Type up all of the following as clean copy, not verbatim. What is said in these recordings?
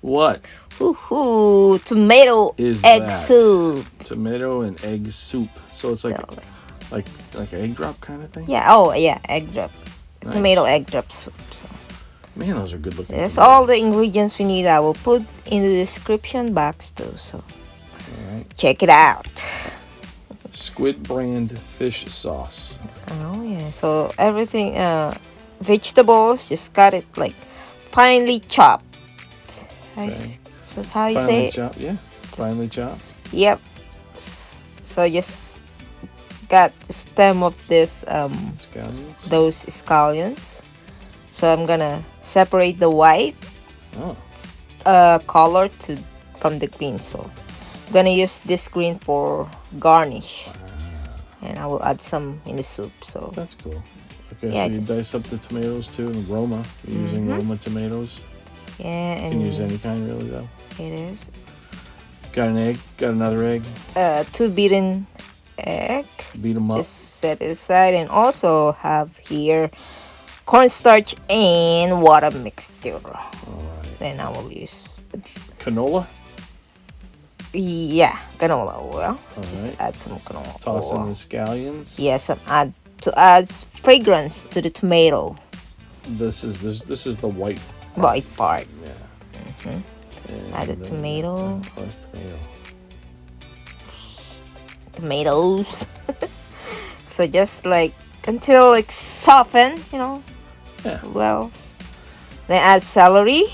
What Woohoo! Tomato is egg that? soup. Tomato and egg soup. So it's like Delicious. like like an egg drop kind of thing. Yeah. Oh, yeah. Egg drop. Nice. Tomato egg drop soup. So Man, those are good looking. that's tomatoes. all the ingredients we need. I will put in the description box too. So All right. check it out. Squid brand fish sauce. Oh yeah. So everything, vegetables, just got it like finely chopped. Okay. That's how you say Finely it. chopped. Yeah. Finely chopped. Yep. So just got the stem of this Scallions. those scallions. So I'm gonna separate the white Oh. color from the green. So I'm gonna use this green for garnish, and I will add some in the soup. So That's cool. Okay, Yeah, so you just- dice up the tomatoes too, and Roma. You're using Roma tomatoes. yeah, You and can use any kind really though. it is Got an egg. Got another egg. 2 beaten egg. Beat them up. Just set it aside, and also have here cornstarch and water mixture. All right. Then I will use Canola. canola oil. All Just right. add some canola Toss in oil. the scallions. Yes, to add fragrance to the tomato This is the white. white part. Yeah. And add the then tomato. plus tomato. Tomatoes. So just like until like soften, Yeah. well. Then add celery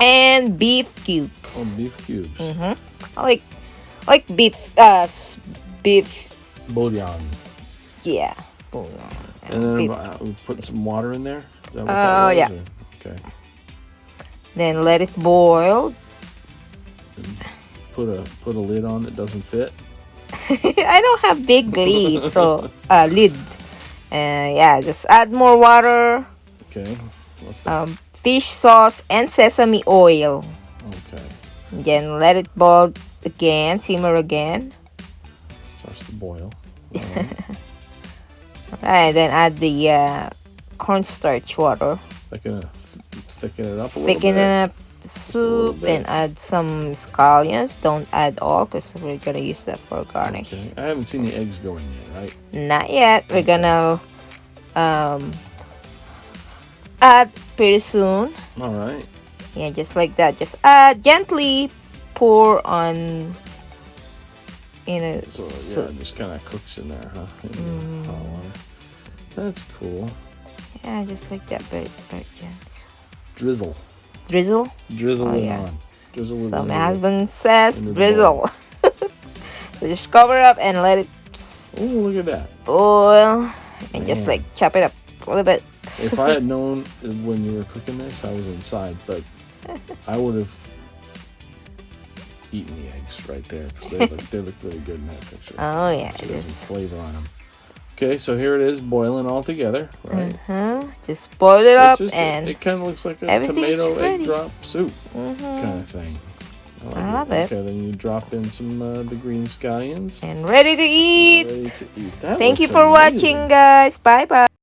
and beef Oh, cubes. beef cubes. Like beef beef Bouillon. yeah. Bouillon. And then Beef. we put some water in there. Is that what Oh, that was, yeah. or- Okay. Then let it boil. Put a lid on that doesn't fit. I don't have big lid, so lid. Yeah, just add more water, Okay. What's that? fish sauce, and sesame oil. Okay. Then let it boil again, simmer again. Starts to boil. Right, then add the cornstarch water. Thicken it up a little Thicken bit. up the soup bit. and add some scallions. Don't add all because we're gonna use that for garnish. Okay. I haven't seen the eggs going yet, right? Not yet. We're gonna add pretty soon. All right. Yeah, just like that. Just gently pour on in a So soup. yeah, it just kind of cooks in there, huh? In the hot water. That's cool. Yeah, just like that. Very, very gently. Drizzle. Drizzle. Drizzle Oh, it yeah. on. Drizzle it So on. my husband says into the drizzle. So just cover up and let it Oh, look at that. boil, and just Man. like chop it up a little bit. If I had known when you were cooking this, I was inside, but I would have eaten the eggs right there because they look really good in that picture. Oh yeah, So there's some just flavor on them. Okay, so here it is boiling all together, right? just boil it up, It it kind of looks like a everything's tomato ready. egg drop soup kind of thing. I love it. Okay, then you drop in some the green scallions. and ready to eat. Ready to eat. That Thank you looks for amazing. watching, guys. Bye bye.